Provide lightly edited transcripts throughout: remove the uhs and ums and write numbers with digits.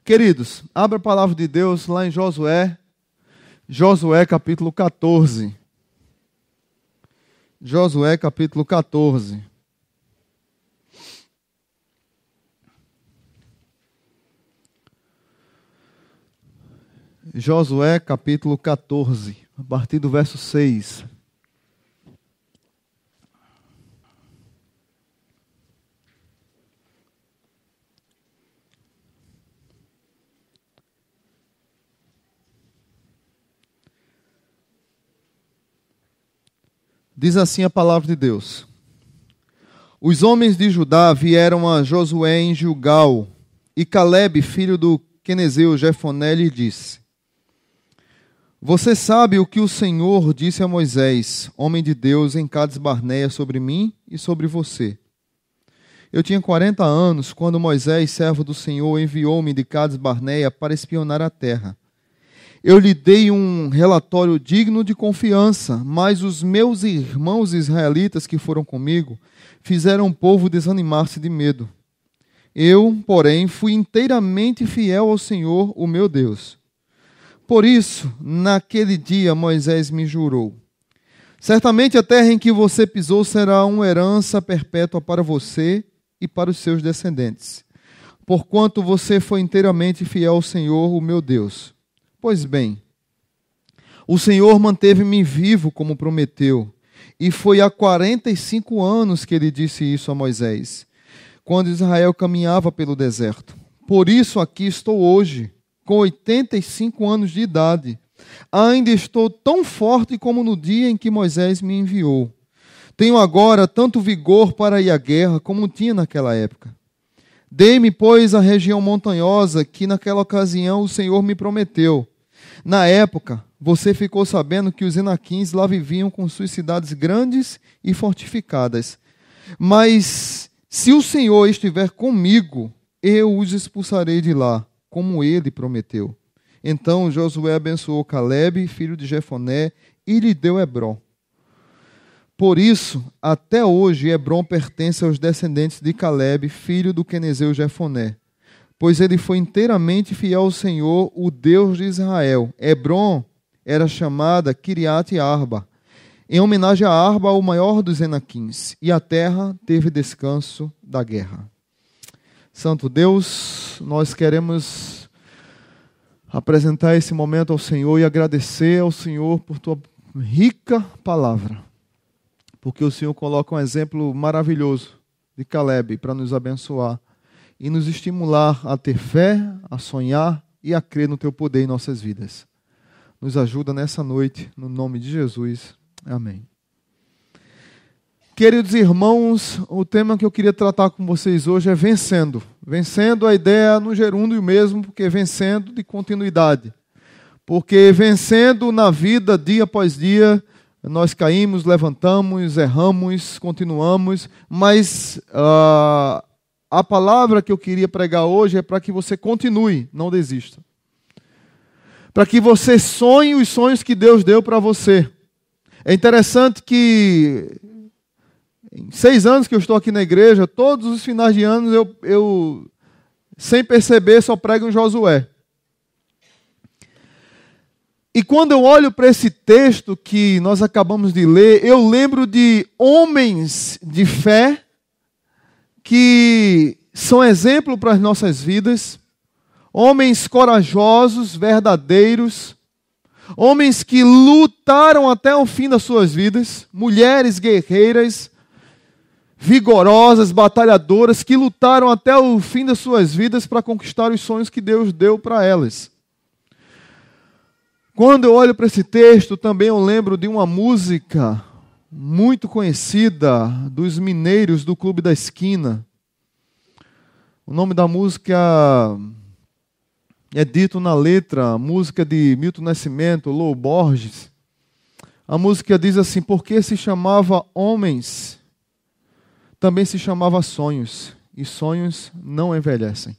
Queridos, abra a palavra de Deus lá em Josué capítulo 14. Josué capítulo 14. Josué capítulo 14, a partir do verso 6. Diz assim a palavra de Deus: Os homens de Judá vieram a Josué em Gilgal, e Calebe, filho do quenezeu Jefoné, lhe disse: Você sabe o que o Senhor disse a Moisés, homem de Deus, em Cades-Barneia, sobre mim e sobre você. Eu tinha 40 anos quando Moisés, servo do Senhor, enviou-me de Cades-Barneia para espionar a terra. Eu lhe dei um relatório digno de confiança, mas os meus irmãos israelitas que foram comigo fizeram o povo desanimar-se de medo. Eu, porém, fui inteiramente fiel ao Senhor, o meu Deus. Por isso, naquele dia, Moisés me jurou: Certamente a terra em que você pisou será uma herança perpétua para você e para os seus descendentes, porquanto você foi inteiramente fiel ao Senhor, o meu Deus. Pois bem, o Senhor manteve-me vivo como prometeu, e foi há 45 anos que ele disse isso a Moisés, quando Israel caminhava pelo deserto. Por isso aqui estou hoje, com 85 anos de idade. Ainda estou tão forte como no dia em que Moisés me enviou. Tenho agora tanto vigor para ir à guerra como tinha naquela época. Dei-me, pois, a região montanhosa que naquela ocasião o Senhor me prometeu. Na época, você ficou sabendo que os Enaquins lá viviam com suas cidades grandes e fortificadas. Mas se o Senhor estiver comigo, eu os expulsarei de lá, como ele prometeu. Então Josué abençoou Calebe, filho de Jefoné, e lhe deu Hebrom. Por isso, até hoje, Hebrom pertence aos descendentes de Calebe, filho do quenezeu Jefoné, pois ele foi inteiramente fiel ao Senhor, o Deus de Israel. Hebrom era chamada Kiriat Arba, em homenagem a Arba, o maior dos Enaquins, e a terra teve descanso da guerra. Santo Deus, nós queremos apresentar esse momento ao Senhor e agradecer ao Senhor por tua rica palavra, porque o Senhor coloca um exemplo maravilhoso de Calebe para nos abençoar e nos estimular a ter fé, a sonhar e a crer no teu poder em nossas vidas. Nos ajuda nessa noite, no nome de Jesus. Amém. Queridos irmãos, o tema que eu queria tratar com vocês hoje é vencendo. Vencendo, a ideia no gerúndio mesmo, porque vencendo de continuidade. Porque vencendo na vida, dia após dia, nós caímos, levantamos, erramos, continuamos, mas a palavra que eu queria pregar hoje é para que você continue, não desista. Para que você sonhe os sonhos que Deus deu para você. É interessante que em 6 anos que eu estou aqui na igreja, todos os finais de ano eu sem perceber, só prego em Josué. E quando eu olho para esse texto que nós acabamos de ler, eu lembro de homens de fé que são exemplo para as nossas vidas, homens corajosos, verdadeiros, homens que lutaram até o fim das suas vidas, mulheres guerreiras, vigorosas, batalhadoras, que lutaram até o fim das suas vidas para conquistar os sonhos que Deus deu para elas. Quando eu olho para esse texto, também eu lembro de uma música muito conhecida dos mineiros do Clube da Esquina. O nome da música é dito na letra, música de Milton Nascimento, Lô Borges. A música diz assim: porque se chamava homens, também se chamava sonhos, e sonhos não envelhecem.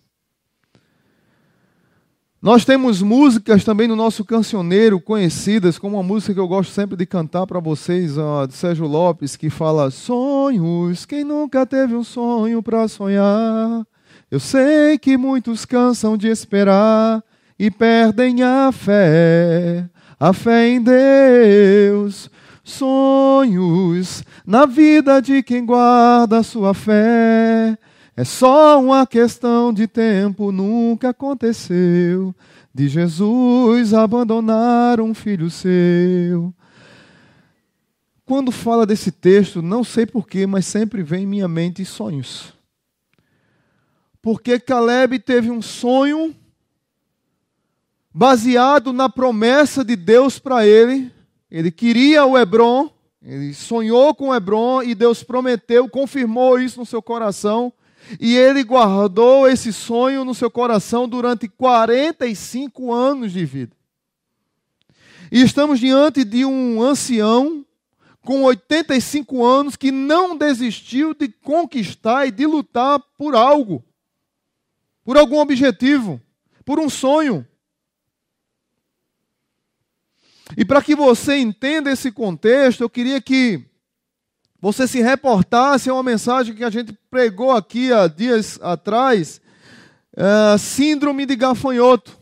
Nós temos músicas também no nosso cancioneiro conhecidas, como uma música que eu gosto sempre de cantar para vocês, de Sérgio Lopes, que fala: sonhos, quem nunca teve um sonho para sonhar? Eu sei que muitos cansam de esperar e perdem a fé em Deus. Sonhos na vida de quem guarda a sua fé. É só uma questão de tempo, nunca aconteceu de Jesus abandonar um filho seu. Quando fala desse texto, não sei porquê, mas sempre vem em minha mente sonhos. Porque Caleb teve um sonho baseado na promessa de Deus para ele. Ele queria o Hebrom, ele sonhou com o Hebrom e Deus prometeu, confirmou isso no seu coração. E ele guardou esse sonho no seu coração durante 45 anos de vida. E estamos diante de um ancião com 85 anos que não desistiu de conquistar e de lutar por algo. Por algum objetivo, por um sonho. E para que você entenda esse contexto, eu queria que você se reportasse a uma mensagem que a gente pregou aqui há dias atrás, síndrome de gafanhoto.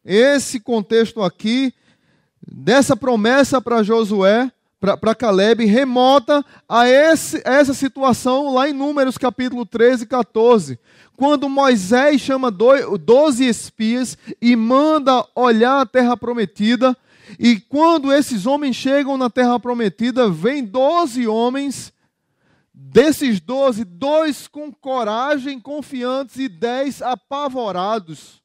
Esse contexto aqui, dessa promessa para Josué, para Caleb, remota a essa situação lá em Números capítulo 13 e 14. Quando Moisés chama 12 espias e manda olhar a terra prometida. E quando esses homens chegam na terra prometida, vem 12 homens. Desses 12, 2 com coragem, confiantes e 10 apavorados,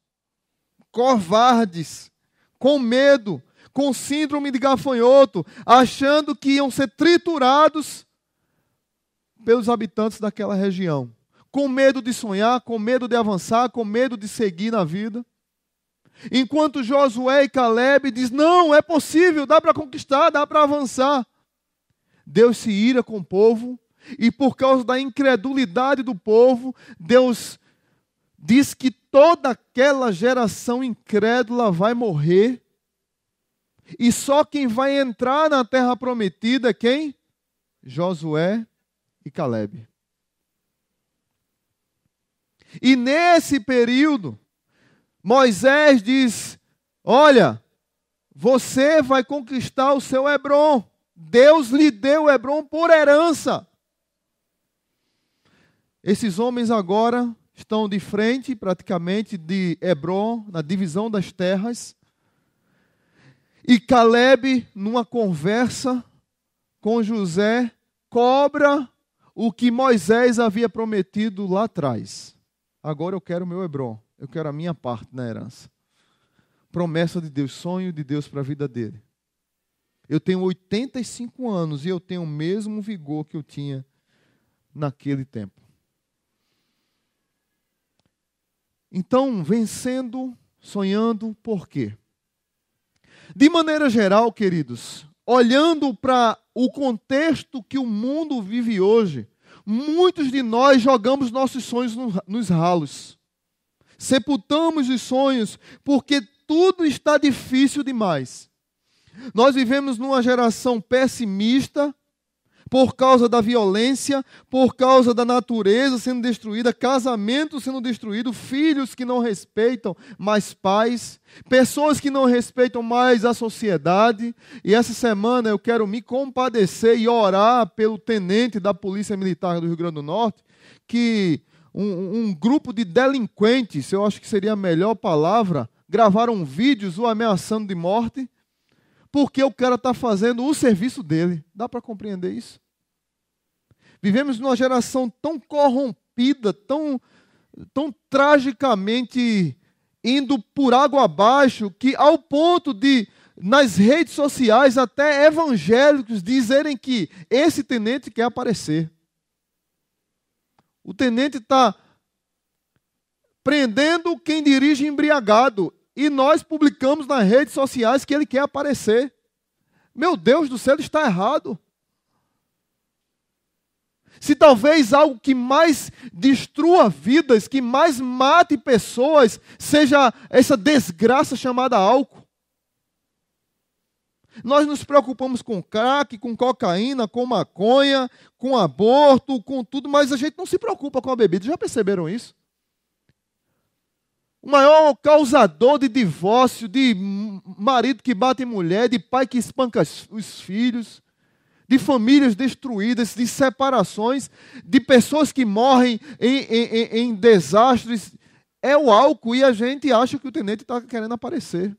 covardes, com medo, com síndrome de gafanhoto, achando que iam ser triturados pelos habitantes daquela região. Com medo de sonhar, com medo de avançar, com medo de seguir na vida. Enquanto Josué e Caleb diz, não, é possível, dá para conquistar, dá para avançar. Deus se ira com o povo, e por causa da incredulidade do povo, Deus diz que toda aquela geração incrédula vai morrer, e só quem vai entrar na terra prometida é quem? Josué e Caleb. E nesse período, Moisés diz, olha, você vai conquistar o seu Hebrom. Deus lhe deu o Hebrom por herança. Esses homens agora estão de frente, praticamente, de Hebrom, na divisão das terras. E Caleb, numa conversa com José, cobra o que Moisés havia prometido lá atrás. Agora eu quero o meu Hebrom. Eu quero a minha parte na herança. Promessa de Deus, sonho de Deus para a vida dele. Eu tenho 85 anos e eu tenho o mesmo vigor que eu tinha naquele tempo. Então, vencendo, sonhando, por quê? De maneira geral, queridos, olhando para o contexto que o mundo vive hoje, muitos de nós jogamos nossos sonhos nos ralos. Sepultamos os sonhos porque tudo está difícil demais. Nós vivemos numa geração pessimista por causa da violência, por causa da natureza sendo destruída, casamento sendo destruído, filhos que não respeitam mais pais, pessoas que não respeitam mais a sociedade. E essa semana eu quero me compadecer e orar pelo tenente da Polícia Militar do Rio Grande do Norte, que um grupo de delinquentes, eu acho que seria a melhor palavra, gravaram vídeos o ameaçando de morte, porque o cara está fazendo o serviço dele. Dá para compreender isso? Vivemos numa geração tão corrompida, tão tragicamente indo por água abaixo, que ao ponto de, nas redes sociais, até evangélicos dizerem que esse tenente quer aparecer. O tenente está prendendo quem dirige embriagado. E nós publicamos nas redes sociais que ele quer aparecer. Meu Deus do céu, ele está errado. Se talvez algo que mais destrua vidas, que mais mate pessoas, seja essa desgraça chamada álcool. Nós nos preocupamos com crack, com cocaína, com maconha, com aborto, com tudo, mas a gente não se preocupa com a bebida. Já perceberam isso? O maior causador de divórcio, de marido que bate em mulher, de pai que espanca os filhos, de famílias destruídas, de separações, de pessoas que morrem em desastres, é o álcool, e a gente acha que o tenente está querendo aparecer.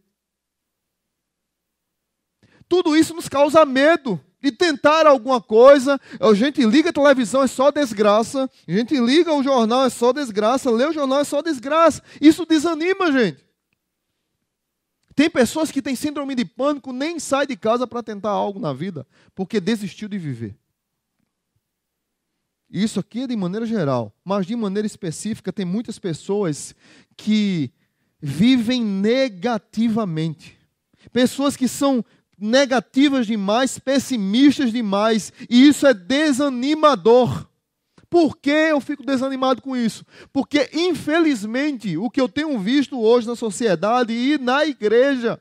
Tudo isso nos causa medo de tentar alguma coisa. A gente liga a televisão, é só desgraça. A gente liga o jornal, é só desgraça. Lê o jornal, é só desgraça. Isso desanima a gente. Tem pessoas que têm síndrome de pânico, nem saem de casa para tentar algo na vida, porque desistiu de viver. Isso aqui é de maneira geral, mas de maneira específica, tem muitas pessoas que vivem negativamente. Pessoas que são negativas demais, pessimistas demais, e isso é desanimador. Por que eu fico desanimado com isso? Porque, infelizmente, o que eu tenho visto hoje na sociedade e na igreja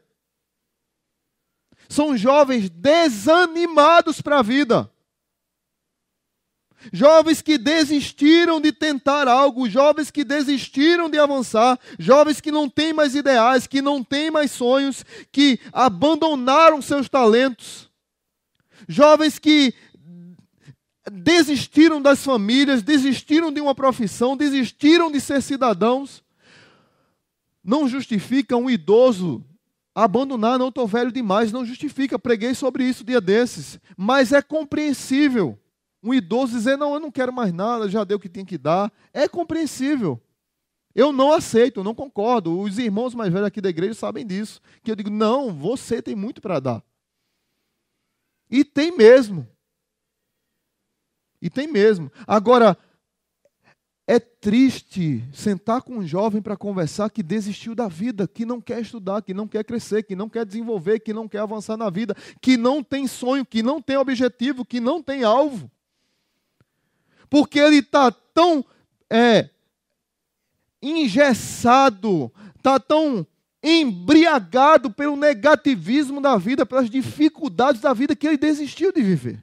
são jovens desanimados para a vida. Jovens que desistiram de tentar algo, jovens que desistiram de avançar, jovens que não têm mais ideais, que não têm mais sonhos, que abandonaram seus talentos, jovens que desistiram das famílias, desistiram de uma profissão, desistiram de ser cidadãos. Não justifica um idoso abandonar, não estou velho demais, não justifica, preguei sobre isso dia desses, mas é compreensível. Um idoso dizer, não, eu não quero mais nada, já deu o que tem que dar. É compreensível. Eu não aceito, eu não concordo. Os irmãos mais velhos aqui da igreja sabem disso. Que eu digo, não, você tem muito para dar. E tem mesmo. E tem mesmo. Agora, é triste sentar com um jovem para conversar que desistiu da vida, que não quer estudar, que não quer crescer, que não quer desenvolver, que não quer avançar na vida, que não tem sonho, que não tem objetivo, que não tem alvo. Porque ele está tão engessado, está tão embriagado pelo negativismo da vida, pelas dificuldades da vida, que ele desistiu de viver.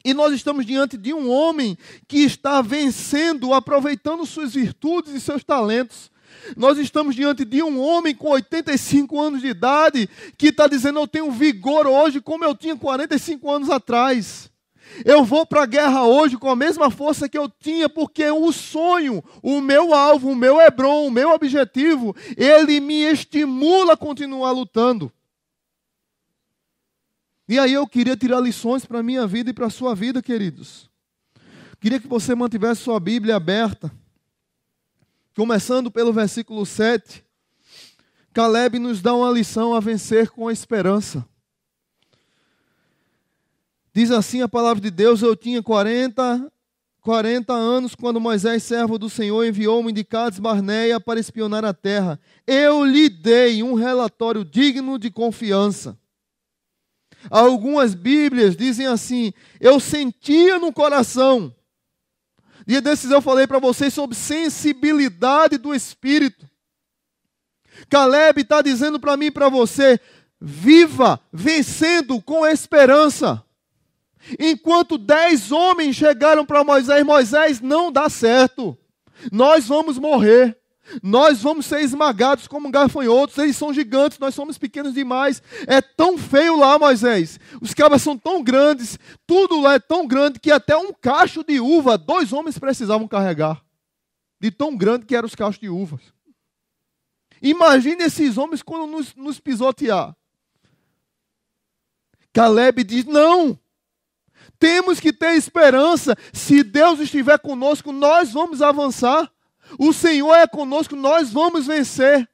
E nós estamos diante de um homem que está vencendo, aproveitando suas virtudes e seus talentos. Nós estamos diante de um homem com 85 anos de idade, que está dizendo, eu tenho vigor hoje como eu tinha 45 anos atrás. Eu vou para a guerra hoje com a mesma força que eu tinha, porque o sonho, o meu alvo, o meu Hebron, o meu objetivo, ele me estimula a continuar lutando. E aí eu queria tirar lições para a minha vida e para a sua vida, queridos. Queria que você mantivesse sua Bíblia aberta. Começando pelo versículo 7. Caleb nos dá uma lição a vencer com a esperança. Diz assim a palavra de Deus, eu tinha 40 anos quando Moisés, servo do Senhor, enviou-me de Cades Barneia para espionar a terra. Eu lhe dei um relatório digno de confiança. Algumas Bíblias dizem assim, eu sentia no coração. Dia desses eu falei para vocês sobre sensibilidade do Espírito. Caleb está dizendo para mim e para você, viva vencendo com esperança. Enquanto 10 homens chegaram para Moisés, Moisés, não dá certo. Nós vamos morrer. Nós vamos ser esmagados como gafanhotos. Eles são gigantes, nós somos pequenos demais. É tão feio lá, Moisés. Os cabras são tão grandes. Tudo lá é tão grande que até um cacho de uva 2 homens precisavam carregar. De tão grande que eram os cachos de uvas. Imagine esses homens quando nos pisotear. Caleb diz, não. Temos que ter esperança. Se Deus estiver conosco, nós vamos avançar. O Senhor é conosco, nós vamos vencer.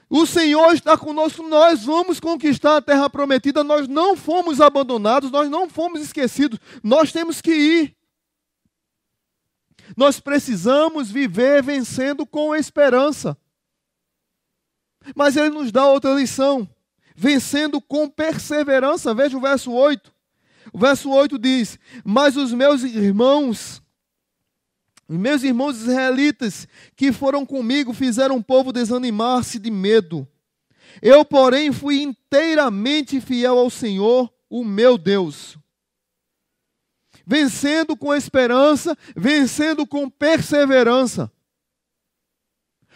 O Senhor está conosco, nós vamos conquistar a terra prometida. Nós não fomos abandonados, nós não fomos esquecidos. Nós temos que ir. Nós precisamos viver vencendo com esperança. Mas ele nos dá outra lição. Vencendo com perseverança. Veja o verso 8. O verso 8 diz, mas os meus irmãos israelitas que foram comigo fizeram o povo desanimar-se de medo. Eu, porém, fui inteiramente fiel ao Senhor, o meu Deus. Vencendo com esperança, vencendo com perseverança.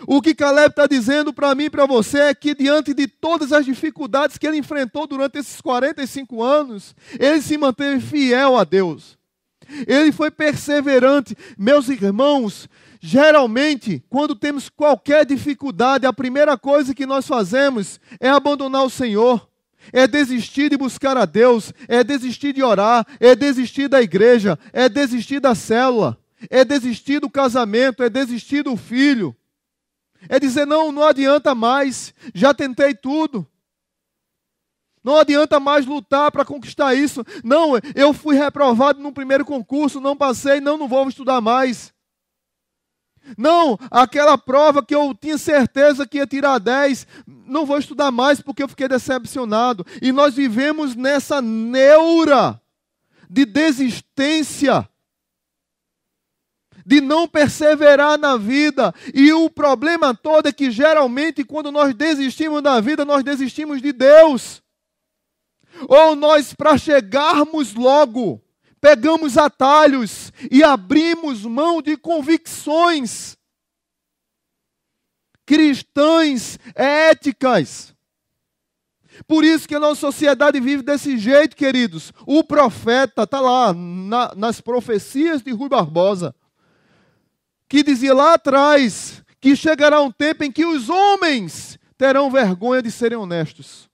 O que Caleb está dizendo para mim e para você é que diante de todas as dificuldades que ele enfrentou durante esses 45 anos, ele se manteve fiel a Deus. Ele foi perseverante. Meus irmãos, geralmente, quando temos qualquer dificuldade, a primeira coisa que nós fazemos é abandonar o Senhor. É desistir de buscar a Deus, é desistir de orar, é desistir da igreja, é desistir da célula, é desistir do casamento, é desistir do filho. É dizer, não adianta mais, já tentei tudo. Não adianta mais lutar para conquistar isso. Não, eu fui reprovado no primeiro concurso, não passei, não vou estudar mais. Não, aquela prova que eu tinha certeza que ia tirar 10, não vou estudar mais porque eu fiquei decepcionado. E nós vivemos nessa neura de desistência, de não perseverar na vida. E o problema todo é que geralmente quando nós desistimos da vida, nós desistimos de Deus. Ou nós, para chegarmos logo, pegamos atalhos e abrimos mão de convicções cristãs, éticas. Por isso que a nossa sociedade vive desse jeito, queridos. O profeta está lá nas profecias de Rui Barbosa, que dizia lá atrás que chegará um tempo em que os homens terão vergonha de serem honestos.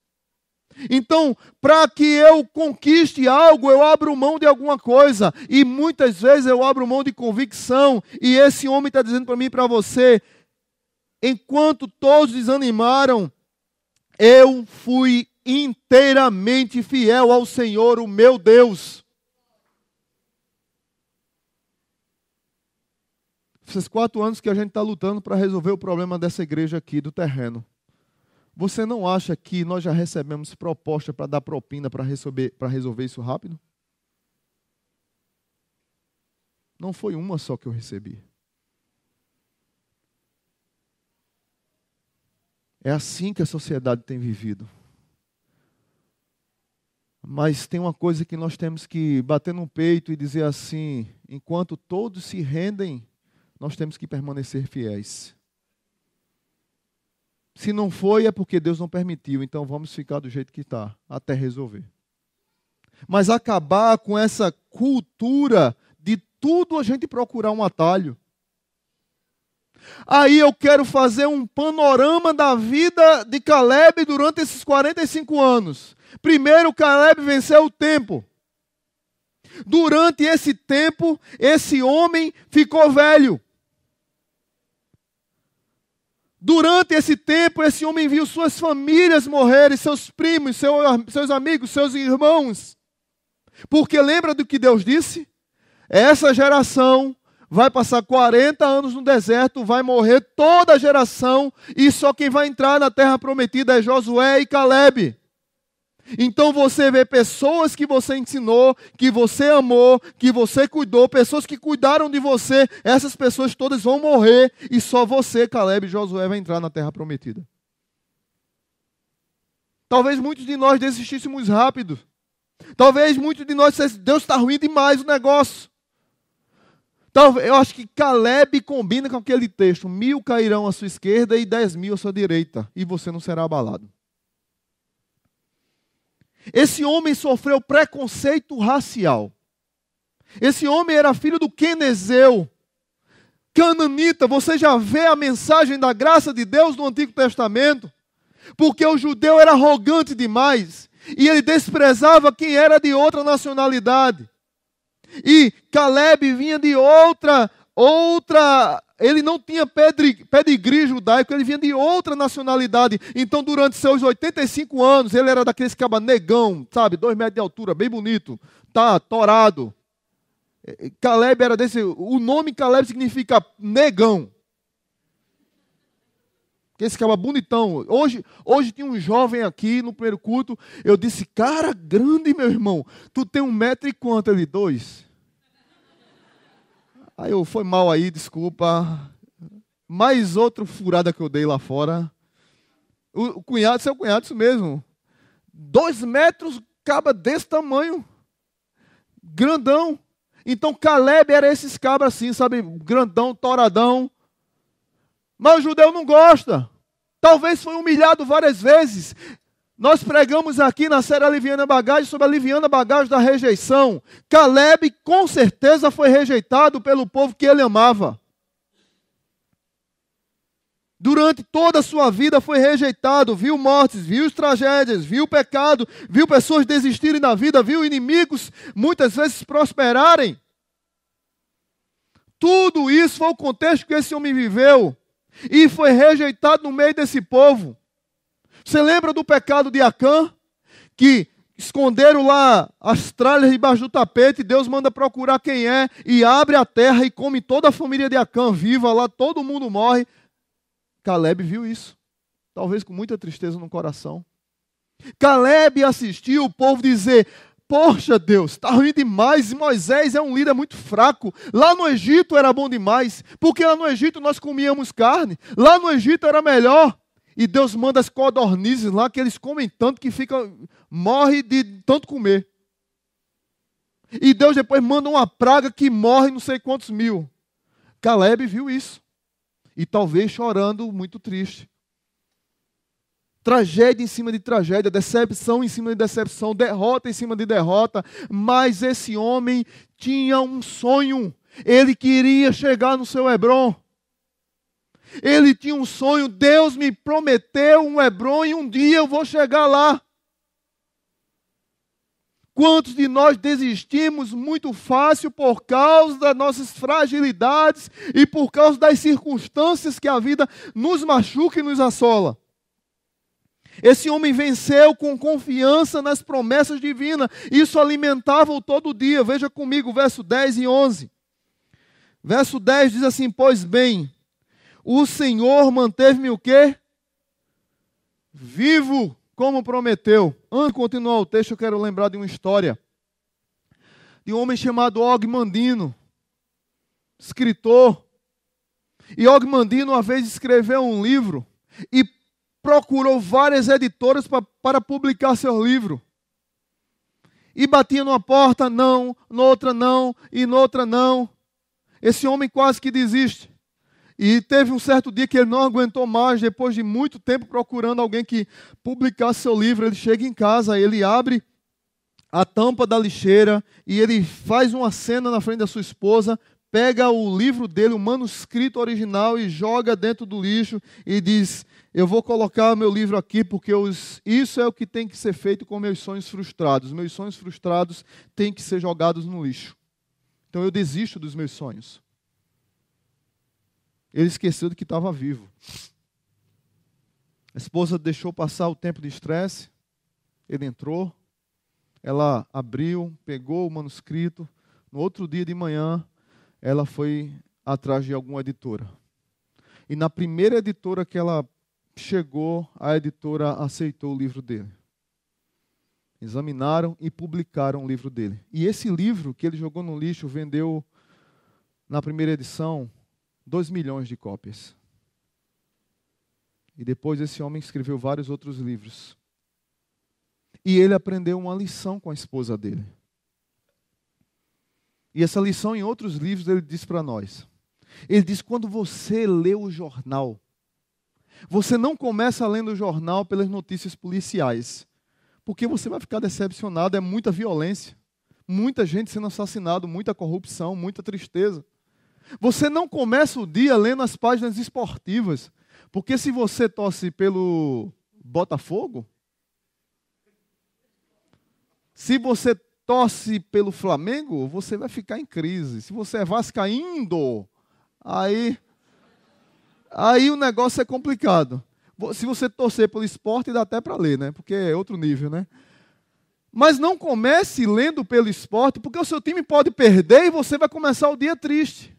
Então, para que eu conquiste algo, eu abro mão de alguma coisa. E muitas vezes eu abro mão de convicção. E esse homem está dizendo para mim e para você, enquanto todos desanimaram, eu fui inteiramente fiel ao Senhor, o meu Deus. Esses 4 anos que a gente está lutando para resolver o problema dessa igreja aqui, do terreno. Você não acha que nós já recebemos proposta para dar propina para resolver isso rápido? Não foi uma só que eu recebi. É assim que a sociedade tem vivido. Mas tem uma coisa que nós temos que bater no peito e dizer assim, enquanto todos se rendem, nós temos que permanecer fiéis. Se não foi, é porque Deus não permitiu. Então vamos ficar do jeito que está, até resolver. Mas acabar com essa cultura de tudo a gente procurar um atalho. Aí eu quero fazer um panorama da vida de Caleb durante esses 45 anos. Primeiro, Caleb venceu o tempo. Durante esse tempo, esse homem ficou velho. Durante esse tempo, esse homem viu suas famílias morrerem, seus primos, seus amigos, seus irmãos. Porque lembra do que Deus disse? Essa geração vai passar 40 anos no deserto, vai morrer toda a geração, e só quem vai entrar na terra prometida é Josué e Caleb. Então você vê pessoas que você ensinou, que você amou, que você cuidou, pessoas que cuidaram de você, essas pessoas todas vão morrer e só você, Caleb e Josué, vai entrar na terra prometida. Talvez muitos de nós desistíssemos rápido. Talvez muitos de nós dissessem, Deus está ruim demais o negócio. Eu acho que Caleb combina com aquele texto, 1000 cairão à sua esquerda e 10.000 à sua direita, e você não será abalado. Esse homem sofreu preconceito racial. Esse homem era filho do quenezeu, cananita. Você já vê a mensagem da graça de Deus no Antigo Testamento? Porque o judeu era arrogante demais e ele desprezava quem era de outra nacionalidade. E Caleb vinha de outra, ele não tinha pedigree judaico, ele vinha de outra nacionalidade. Então, durante seus 85 anos, ele era daqueles cabas negão, sabe, 2 metros de altura, bem bonito, tá, torado. Caleb era desse, o nome Caleb significa negão. Esse cara bonitão. Hoje tinha um jovem aqui no primeiro culto. Eu disse, cara grande, meu irmão. Tu tem 1 metro e quanto? Ele, 2. Aí eu, foi mal aí, desculpa. Mais outra furada que eu dei lá fora. O cunhado, seu cunhado, isso mesmo. 2 metros, caba desse tamanho. Grandão. Então Caleb era esses cabras assim, sabe? Grandão, toradão. Mas o judeu não gosta. Talvez foi humilhado várias vezes. Nós pregamos aqui na série Aliviando a Bagagem sobre aliviando a bagagem da rejeição. Caleb com certeza foi rejeitado pelo povo que ele amava. Durante toda a sua vida foi rejeitado, viu mortes, viu tragédias, viu pecado, viu pessoas desistirem da vida, viu inimigos muitas vezes prosperarem. Tudo isso foi o contexto que esse homem viveu e foi rejeitado no meio desse povo. Você lembra do pecado de Acã? Que esconderam lá as tralhas debaixo do tapete, Deus manda procurar quem é e abre a terra e come toda a família de Acã viva lá, todo mundo morre. Caleb viu isso, talvez com muita tristeza no coração. Caleb assistiu o povo dizer: poxa Deus, está ruim demais, e Moisés é um líder muito fraco. Lá no Egito era bom demais, porque lá no Egito nós comíamos carne, lá no Egito era melhor. E Deus manda as codornizes lá, que eles comem tanto que morre de tanto comer. E Deus depois manda uma praga que morre não sei quantos mil. Caleb viu isso. E talvez chorando, muito triste. Tragédia em cima de tragédia, decepção em cima de decepção, derrota em cima de derrota. Mas esse homem tinha um sonho. Ele queria chegar no seu Hebrom. Ele tinha um sonho. Deus me prometeu um Hebrom e um dia eu vou chegar lá. Quantos de nós desistimos muito fácil por causa das nossas fragilidades e por causa das circunstâncias que a vida nos machuca e nos assola? Esse homem venceu com confiança nas promessas divinas. Isso alimentava-o todo dia. Veja comigo, verso 10 e 11. Verso 10 diz assim: pois bem, o Senhor manteve-me o quê? Vivo, como prometeu. Antes de continuar o texto, eu quero lembrar de uma história de um homem chamado Og Mandino, escritor. E Og Mandino uma vez escreveu um livro e procurou várias editoras para publicar seu livro. E batia numa porta, não, noutra não, e noutra não. Esse homem quase que desiste. E teve um certo dia que ele não aguentou mais, depois de muito tempo procurando alguém que publicasse seu livro. Ele chega em casa, ele abre a tampa da lixeira e ele faz uma cena na frente da sua esposa, pega o livro dele, o manuscrito original, e joga dentro do lixo e diz: eu vou colocar meu livro aqui porque isso é o que tem que ser feito com meus sonhos frustrados. Meus sonhos frustrados têm que ser jogados no lixo. Então eu desisto dos meus sonhos. Ele esqueceu de que estava vivo. A esposa deixou passar o tempo de estresse. Ele entrou. Ela abriu, pegou o manuscrito. No outro dia de manhã, ela foi atrás de alguma editora. E na primeira editora que ela chegou, a editora aceitou o livro dele. Examinaram e publicaram o livro dele. E esse livro que ele jogou no lixo vendeu, na primeira edição, 2 milhões de cópias. E depois esse homem escreveu vários outros livros. E ele aprendeu uma lição com a esposa dele. E essa lição em outros livros ele diz para nós. Ele diz: quando você lê o jornal, você não começa lendo o jornal pelas notícias policiais, porque você vai ficar decepcionado. É muita violência, muita gente sendo assassinada, muita corrupção, muita tristeza. Você não começa o dia lendo as páginas esportivas, porque se você torce pelo Botafogo, se você torce pelo Flamengo, você vai ficar em crise. Se você é vascaíno, aí o negócio é complicado. Se você torcer pelo esporte, dá até para ler, né? Porque é outro nível, né? Mas não comece lendo pelo esporte, porque o seu time pode perder e você vai começar o dia triste.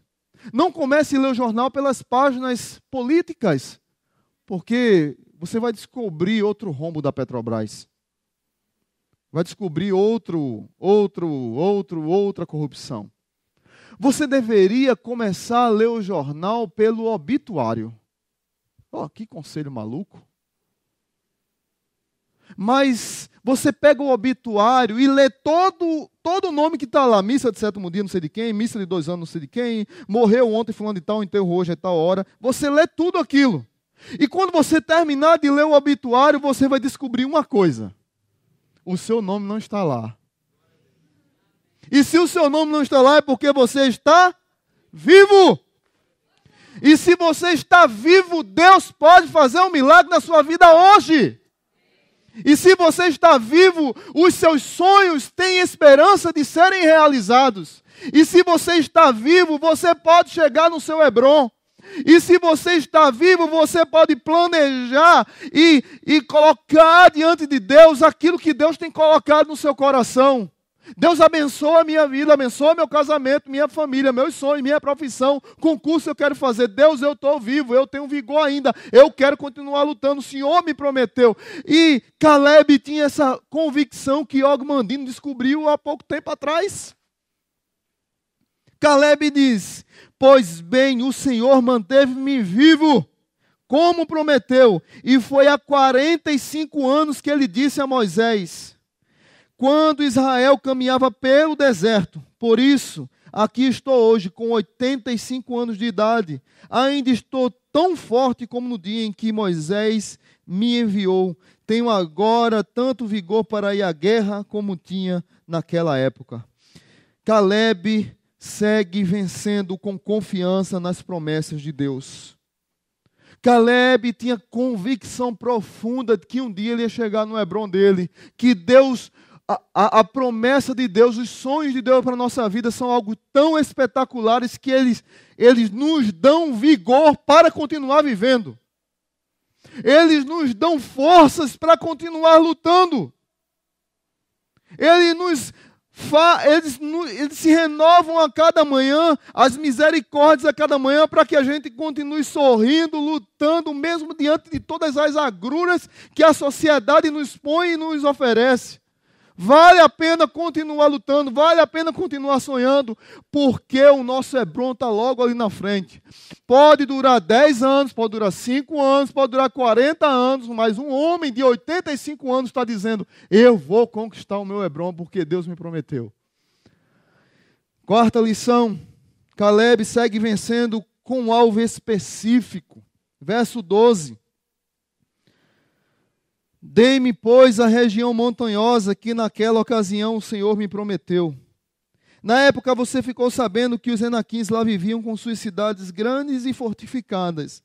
Não comece a ler o jornal pelas páginas políticas, porque você vai descobrir outro rombo da Petrobras. Vai descobrir outra corrupção. Você deveria começar a ler o jornal pelo obituário. Que conselho maluco. Mas você pega o obituário e lê todo o nome que está lá. Missa de sétimo dia, não sei de quem. Missa de 2 anos, não sei de quem. Morreu ontem, fulano de tal, enterrou hoje, é tal hora. Você lê tudo aquilo. E quando você terminar de ler o obituário, você vai descobrir uma coisa. O seu nome não está lá. E se o seu nome não está lá, é porque você está vivo. E se você está vivo, Deus pode fazer um milagre na sua vida hoje. E se você está vivo, os seus sonhos têm esperança de serem realizados. E se você está vivo, você pode chegar no seu Hebrom. E se você está vivo, você pode planejar e colocar diante de Deus aquilo que Deus tem colocado no seu coração. Deus abençoa a minha vida, abençoa meu casamento, minha família, meus sonhos, minha profissão, concurso eu quero fazer. Deus, eu estou vivo, eu tenho vigor ainda, eu quero continuar lutando, o Senhor me prometeu. E Caleb tinha essa convicção que Og Mandino descobriu há pouco tempo atrás. Caleb diz: pois bem, o Senhor manteve-me vivo, como prometeu, e foi há 45 anos que ele disse a Moisés, quando Israel caminhava pelo deserto. Por isso, aqui estou hoje, com 85 anos de idade. Ainda estou tão forte como no dia em que Moisés me enviou. Tenho agora tanto vigor para ir à guerra como tinha naquela época. Caleb segue vencendo com confiança nas promessas de Deus. Caleb tinha convicção profunda de que um dia ele ia chegar no Hebrom dele, que Deus... A promessa de Deus, os sonhos de Deus para a nossa vida são algo tão espetaculares que eles nos dão vigor para continuar vivendo. Eles nos dão forças para continuar lutando. Eles se renovam a cada manhã, as misericórdias a cada manhã, para que a gente continue sorrindo, lutando, mesmo diante de todas as agruras que a sociedade nos põe e nos oferece. Vale a pena continuar lutando, vale a pena continuar sonhando, porque o nosso Hebrom está logo ali na frente. Pode durar 10 anos, pode durar 5 anos, pode durar 40 anos, mas um homem de 85 anos está dizendo, eu vou conquistar o meu Hebrom, porque Deus me prometeu. Quarta lição, Caleb segue vencendo com um alvo específico. Verso 12. Dei-me, pois, a região montanhosa que naquela ocasião o Senhor me prometeu. Na época você ficou sabendo que os Enaquins lá viviam com suas cidades grandes e fortificadas.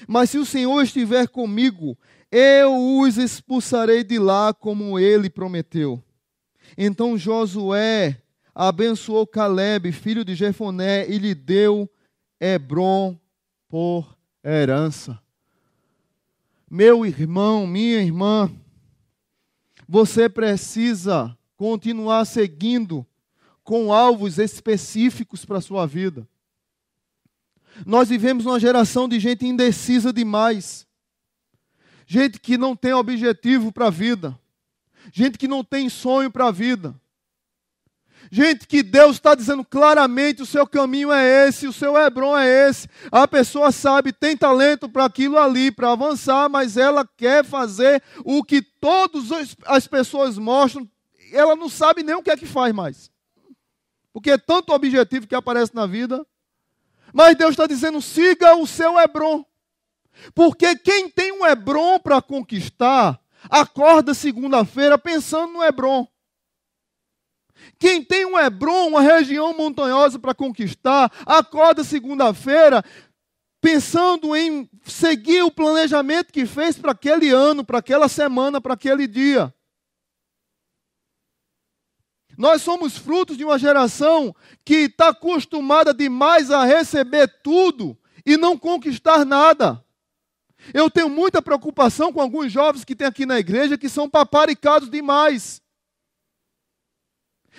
Mas se o Senhor estiver comigo, eu os expulsarei de lá como ele prometeu. Então Josué abençoou Caleb, filho de Jefoné, e lhe deu Hebrom por herança. Meu irmão, minha irmã, você precisa continuar seguindo com alvos específicos para a sua vida. Nós vivemos numa geração de gente indecisa demais. Gente que não tem objetivo para a vida. Gente que não tem sonho para a vida. Gente que Deus está dizendo claramente, o seu caminho é esse, o seu Hebrom é esse. A pessoa sabe, tem talento para aquilo ali, para avançar, mas ela quer fazer o que todas as pessoas mostram. Ela não sabe nem o que é que faz mais. Porque é tanto objetivo que aparece na vida. Mas Deus está dizendo, siga o seu Hebrom. Porque quem tem um Hebrom para conquistar, acorda segunda-feira pensando no Hebrom. Quem tem um Hebrom, uma região montanhosa para conquistar, acorda segunda-feira pensando em seguir o planejamento que fez para aquele ano, para aquela semana, para aquele dia. Nós somos frutos de uma geração que está acostumada demais a receber tudo e não conquistar nada. Eu tenho muita preocupação com alguns jovens que tem aqui na igreja que são paparicados demais.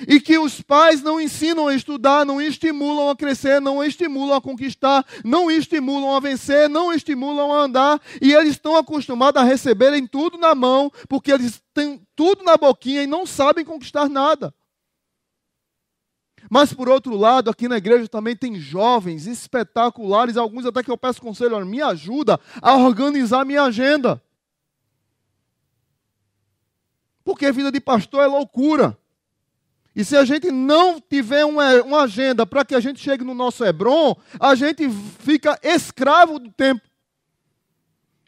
E que os pais não ensinam a estudar, não estimulam a crescer, não estimulam a conquistar, não estimulam a vencer, não estimulam a andar. E eles estão acostumados a receberem tudo na mão, porque eles têm tudo na boquinha e não sabem conquistar nada. Mas, por outro lado, aqui na igreja também tem jovens espetaculares, alguns até que eu peço conselho, me ajuda a organizar minha agenda. Porque vida de pastor é loucura. E se a gente não tiver uma agenda para que a gente chegue no nosso Hebron, a gente fica escravo do tempo.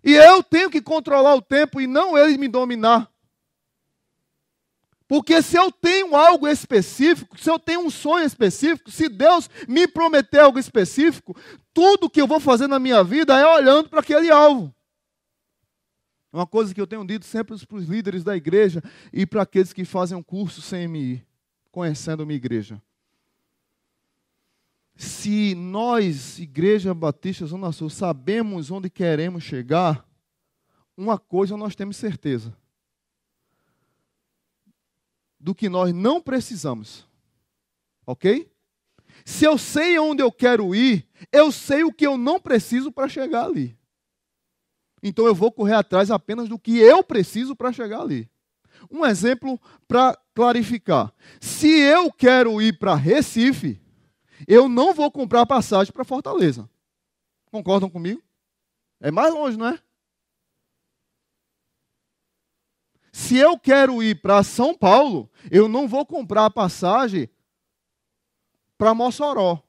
E eu tenho que controlar o tempo e não ele me dominar. Porque se eu tenho algo específico, se eu tenho um sonho específico, se Deus me prometer algo específico, tudo que eu vou fazer na minha vida é olhando para aquele alvo. Uma coisa que eu tenho dito sempre para os líderes da igreja e para aqueles que fazem um curso CMI, conhecendo a minha igreja. Se nós, Igreja Batista Zona Sul, sabemos onde queremos chegar, uma coisa nós temos certeza. Do que nós não precisamos. Ok? Se eu sei onde eu quero ir, eu sei o que eu não preciso para chegar ali. Então eu vou correr atrás apenas do que eu preciso para chegar ali. Um exemplo para clarificar. Se eu quero ir para Recife, eu não vou comprar passagem para Fortaleza. Concordam comigo? É mais longe, não é? Se eu quero ir para São Paulo, eu não vou comprar a passagem para Mossoró.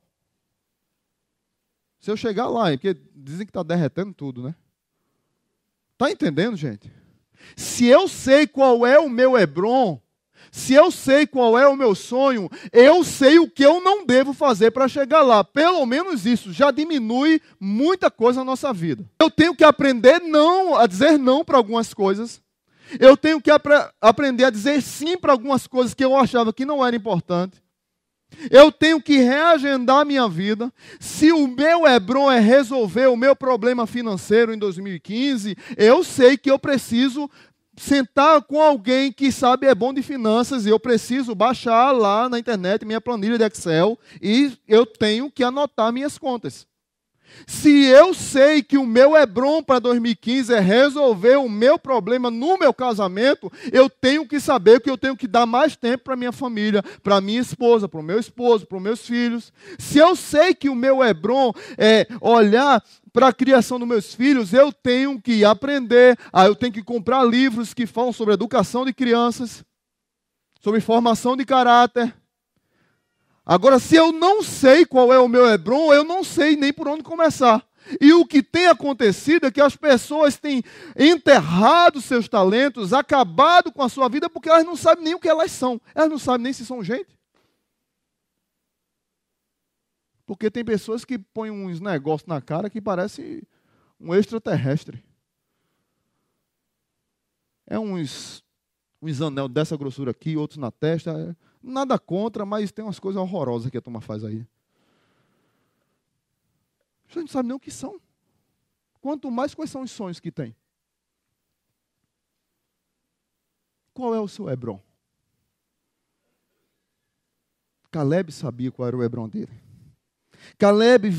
Se eu chegar lá, porque dizem que está derretendo tudo, né? Está entendendo, gente? Se eu sei qual é o meu Hebron, se eu sei qual é o meu sonho, eu sei o que eu não devo fazer para chegar lá. Pelo menos isso já diminui muita coisa na nossa vida. Eu tenho que aprender a dizer não para algumas coisas. Eu tenho que aprender a dizer sim para algumas coisas que eu achava que não era importante. Eu tenho que reagendar a minha vida. Se o meu Hebron é resolver o meu problema financeiro em 2015, eu sei que eu preciso sentar com alguém que sabe é bom de finanças e eu preciso baixar lá na internet minha planilha de Excel e eu tenho que anotar minhas contas. Se eu sei que o meu Hebron para 2015 é resolver o meu problema no meu casamento, eu tenho que saber que eu tenho que dar mais tempo para minha família, para minha esposa, para o meu esposo, para os meus filhos. Se eu sei que o meu Hebron é olhar para a criação dos meus filhos, eu tenho que aprender, eu tenho que comprar livros que falam sobre educação de crianças, sobre formação de caráter. Agora, se eu não sei qual é o meu Hebron, eu não sei nem por onde começar. E o que tem acontecido é que as pessoas têm enterrado seus talentos, acabado com a sua vida, porque elas não sabem nem o que elas são. Elas não sabem nem se são gente. Porque tem pessoas que põem uns negócios na cara que parece um extraterrestre. É uns anel dessa grossura aqui, outros na testa. Nada contra, mas tem umas coisas horrorosas que a turma faz aí. A gente não sabe nem o que são. Quanto mais, quais são os sonhos que tem? Qual é o seu Hebron? Caleb sabia qual era o Hebron dele. Caleb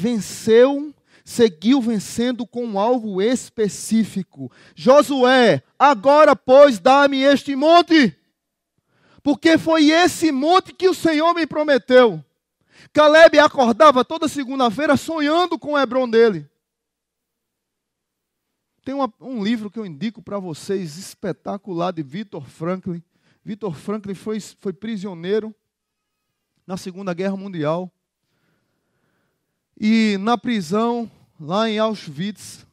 seguiu vencendo com um alvo específico. Josué, agora, pois, dá-me este monte. Porque foi esse monte que o Senhor me prometeu. Caleb acordava toda segunda-feira sonhando com o Hebron dele. Tem um livro que eu indico para vocês, espetacular, de Viktor Frankl. Viktor Frankl foi prisioneiro na Segunda Guerra Mundial. E na prisão, lá em Auschwitz,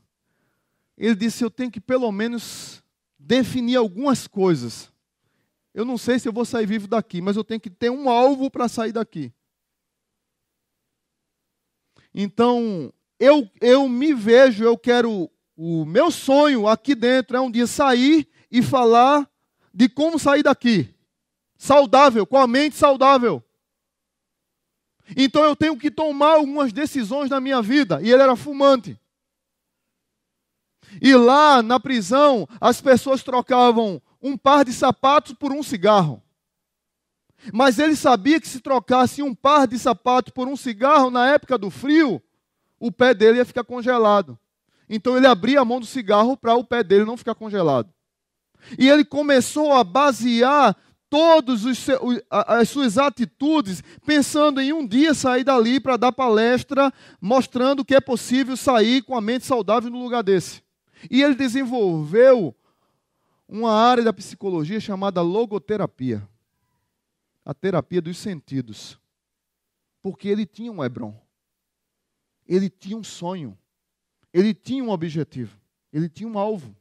ele disse, eu tenho que pelo menos definir algumas coisas. Eu não sei se eu vou sair vivo daqui, mas eu tenho que ter um alvo para sair daqui. Então, eu me vejo, o meu sonho aqui dentro é um dia sair e falar de como sair daqui. Saudável, com a mente saudável. Então eu tenho que tomar algumas decisões na minha vida. E ele era fumante. E lá na prisão, as pessoas trocavam um par de sapatos por um cigarro. Mas ele sabia que se trocasse um par de sapatos por um cigarro, na época do frio, o pé dele ia ficar congelado. Então ele abria a mão do cigarro para o pé dele não ficar congelado. E ele começou a basear todas as suas atitudes, pensando em um dia sair dali para dar palestra, mostrando que é possível sair com a mente saudável no lugar desse. E ele desenvolveu uma área da psicologia chamada logoterapia, a terapia dos sentidos. Porque ele tinha um Hebron, ele tinha um sonho, ele tinha um objetivo, ele tinha um alvo.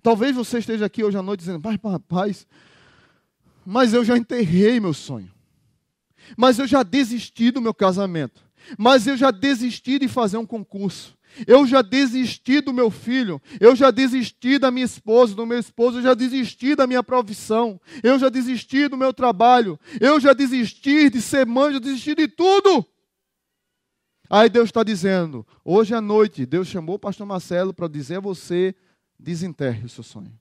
Talvez você esteja aqui hoje à noite dizendo, rapaz, mas eu já enterrei meu sonho, mas eu já desisti do meu casamento, mas eu já desisti de fazer um concurso, eu já desisti do meu filho, eu já desisti da minha esposa, do meu esposo, eu já desisti da minha profissão, eu já desisti do meu trabalho, eu já desisti de ser mãe, eu já desisti de tudo. Aí Deus está dizendo, hoje à noite, Deus chamou o pastor Marcelo para dizer a você, desenterre o seu sonho.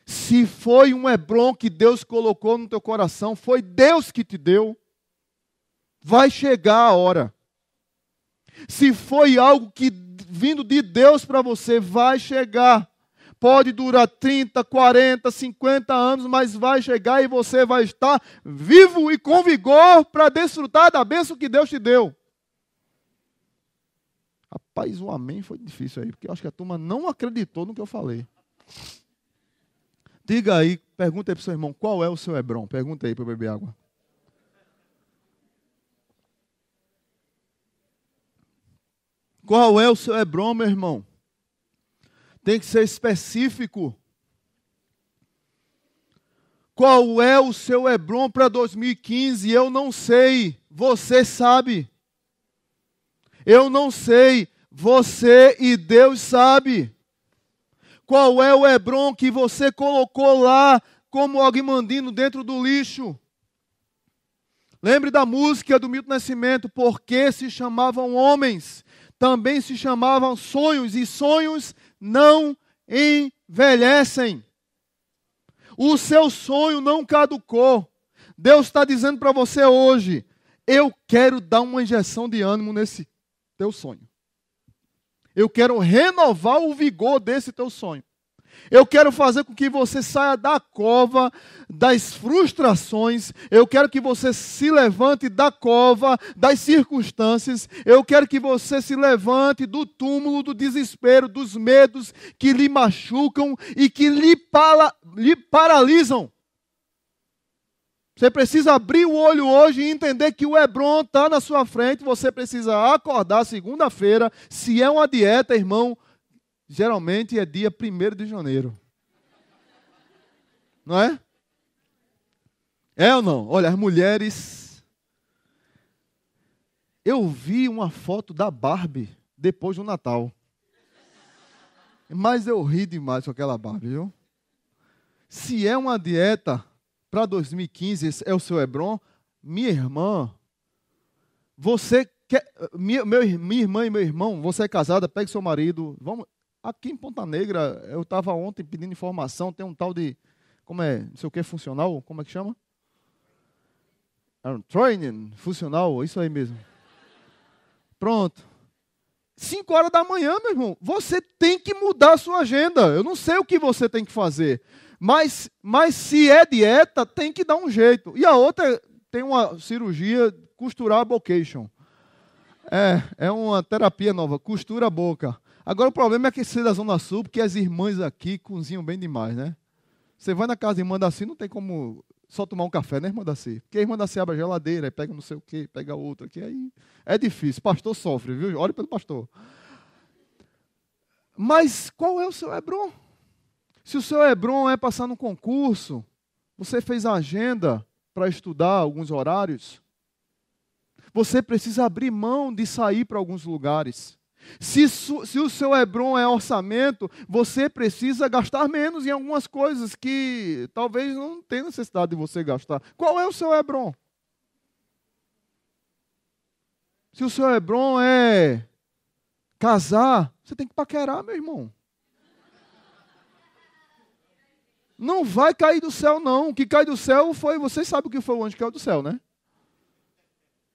Se foi um Hebron que Deus colocou no teu coração, foi Deus que te deu, vai chegar a hora. Se foi algo que vindo de Deus para você, vai chegar. Pode durar 30, 40, 50 anos, mas vai chegar e você vai estar vivo e com vigor para desfrutar da bênção que Deus te deu. Rapaz, o amém foi difícil aí, porque eu acho que a turma não acreditou no que eu falei. Diga aí, pergunta aí para o seu irmão, qual é o seu Hebron? Pergunta aí para eu beber água. Qual é o seu Hebron, meu irmão? Tem que ser específico. Qual é o seu Hebron para 2015? Eu não sei, você sabe. Eu não sei, você e Deus sabe. Qual é o Hebron que você colocou lá como Ogmandino dentro do lixo? Lembre da música do Milton Nascimento, porque se chamavam homens, também se chamavam sonhos, e sonhos não envelhecem. O seu sonho não caducou. Deus está dizendo para você hoje, eu quero dar uma injeção de ânimo nesse teu sonho. Eu quero renovar o vigor desse teu sonho. Eu quero fazer com que você saia da cova das frustrações. Eu quero que você se levante da cova das circunstâncias. Eu quero que você se levante do túmulo, do desespero, dos medos que lhe machucam e que lhe paralisam. Você precisa abrir o olho hoje e entender que o Hebron está na sua frente. Você precisa acordar segunda-feira. Se é uma dieta, irmão, geralmente é dia 1º de janeiro. Não é? É ou não? Olha, as mulheres... Eu vi uma foto da Barbie depois do Natal. Mas eu ri demais com aquela Barbie, viu? Se é uma dieta para 2015, é o seu Hebron, minha irmã, você quer... Minha irmã e meu irmão, você é casada, pegue seu marido, vamos... Aqui em Ponta Negra, eu estava ontem pedindo informação, tem um tal de, como é, não sei o que, funcional, como é que chama? Training, funcional, isso aí mesmo. Pronto. 5 horas da manhã, meu irmão, você tem que mudar a sua agenda. Eu não sei o que você tem que fazer, mas se é dieta, tem que dar um jeito. E a outra tem uma cirurgia, costurar a bocation. É uma terapia nova, costura a boca. Agora o problema é que você é da Zona Sul, porque as irmãs aqui cozinham bem demais, né? Você vai na casa da irmã Daci, não tem como só tomar um café, né, irmã Daci? Porque a irmã Daci abre a geladeira, aí pega não sei o quê, pega outra aqui, aí é difícil. Pastor sofre, viu? Olhe pelo pastor. Mas qual é o seu Hebron? Se o seu Hebron é passar no concurso, você fez a agenda para estudar alguns horários, você precisa abrir mão de sair para alguns lugares. Se o seu Hebron é orçamento, você precisa gastar menos em algumas coisas que talvez não tenha necessidade de você gastar. Qual é o seu Hebron? Se o seu Hebron é casar, você tem que paquerar, meu irmão. Não vai cair do céu, não. O que cai do céu foi... Vocês sabem o que foi o anjo que caiu do céu, né?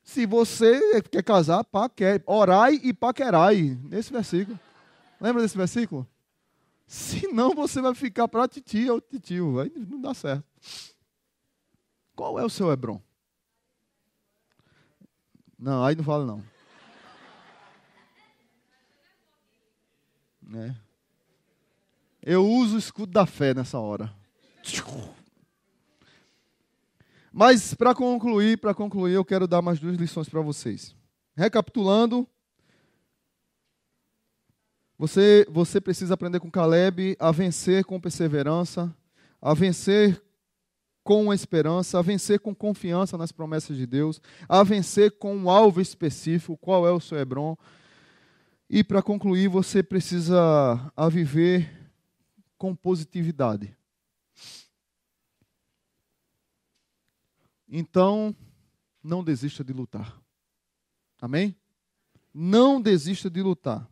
Se você quer casar, orai e paquerai. Nesse versículo. Lembra desse versículo? Senão você vai ficar para titia ou titio. Aí não dá certo. Qual é o seu Hebron? Não, aí não fala não. Eu uso o escudo da fé nessa hora. Mas para concluir, eu quero dar mais 2 lições para vocês. Recapitulando, você precisa aprender com Caleb a vencer com perseverança, a vencer com esperança, a vencer com confiança nas promessas de Deus, a vencer com um alvo específico, qual é o seu Hebron. E para concluir, você precisa a viver com positividade. Então, não desista de lutar. Amém? Não desista de lutar.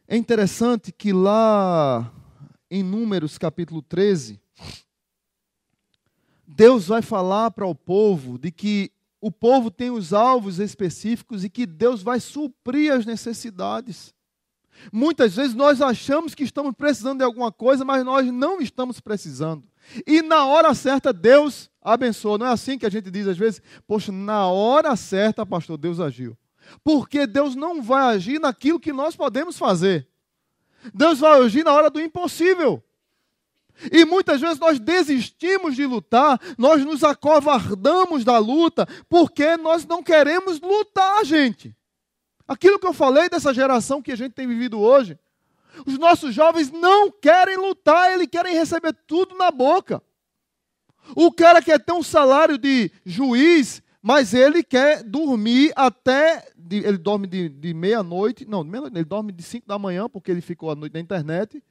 É interessante que lá em Números capítulo 13, Deus vai falar para o povo de que o povo tem os alvos específicos e que Deus vai suprir as necessidades. Muitas vezes nós achamos que estamos precisando de alguma coisa, mas nós não estamos precisando. E na hora certa Deus abençoa. Não é assim que a gente diz às vezes? Poxa, na hora certa, pastor, Deus agiu. Porque Deus não vai agir naquilo que nós podemos fazer. Deus vai agir na hora do impossível. E muitas vezes nós desistimos de lutar, nós nos acovardamos da luta, porque nós não queremos lutar, gente. Aquilo que eu falei dessa geração que a gente tem vivido hoje, os nossos jovens não querem lutar, eles querem receber tudo na boca. O cara quer ter um salário de juiz, mas ele quer dormir ele dorme de meia-noite, ele dorme de 5 da manhã, porque ele ficou a noite na internet.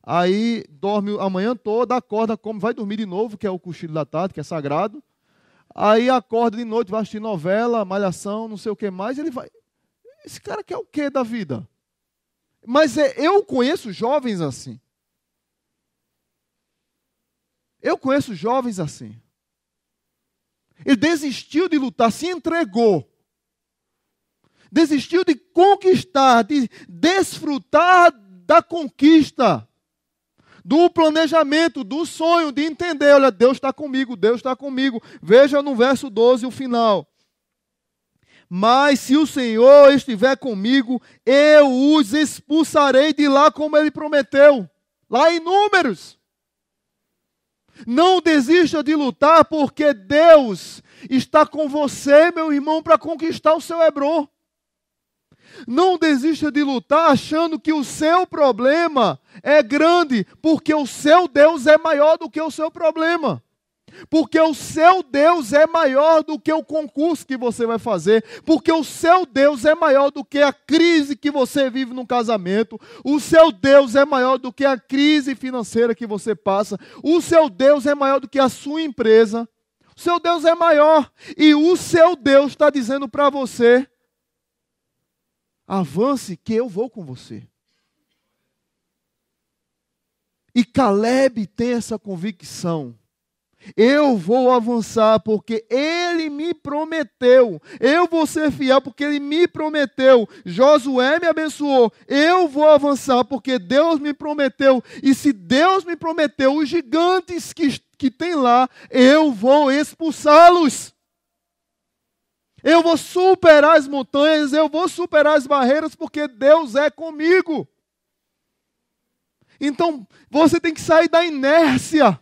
Aí dorme a manhã toda, acorda, come, vai dormir de novo, que é o cochilo da tarde, que é sagrado. Aí acorda de noite, vai assistir novela, malhação, não sei o que mais. Ele vai. Esse cara quer o que da vida? Mas eu conheço jovens assim. Eu conheço jovens assim. Ele desistiu de lutar, se entregou. Desistiu de conquistar, de desfrutar da conquista. Do planejamento, do sonho, de entender, olha, Deus está comigo, Deus está comigo. Veja no verso 12 o final. Mas se o Senhor estiver comigo, eu os expulsarei de lá como Ele prometeu. Lá em Números. Não desista de lutar, porque Deus está com você, meu irmão, para conquistar o seu Hebron. Não desista de lutar achando que o seu problema é grande, porque o seu Deus é maior do que o seu problema. Porque o seu Deus é maior do que o concurso que você vai fazer. Porque o seu Deus é maior do que a crise que você vive no casamento. O seu Deus é maior do que a crise financeira que você passa. O seu Deus é maior do que a sua empresa. O seu Deus é maior. E o seu Deus está dizendo para você: avance que eu vou com você. E Caleb tem essa convicção. Eu vou avançar porque Ele me prometeu. Eu vou ser fiel porque Ele me prometeu. Josué me abençoou. Eu vou avançar porque Deus me prometeu. E se Deus me prometeu, os gigantes que tem lá, eu vou expulsá-los. Eu vou superar as montanhas, eu vou superar as barreiras porque Deus é comigo. Então, você tem que sair da inércia.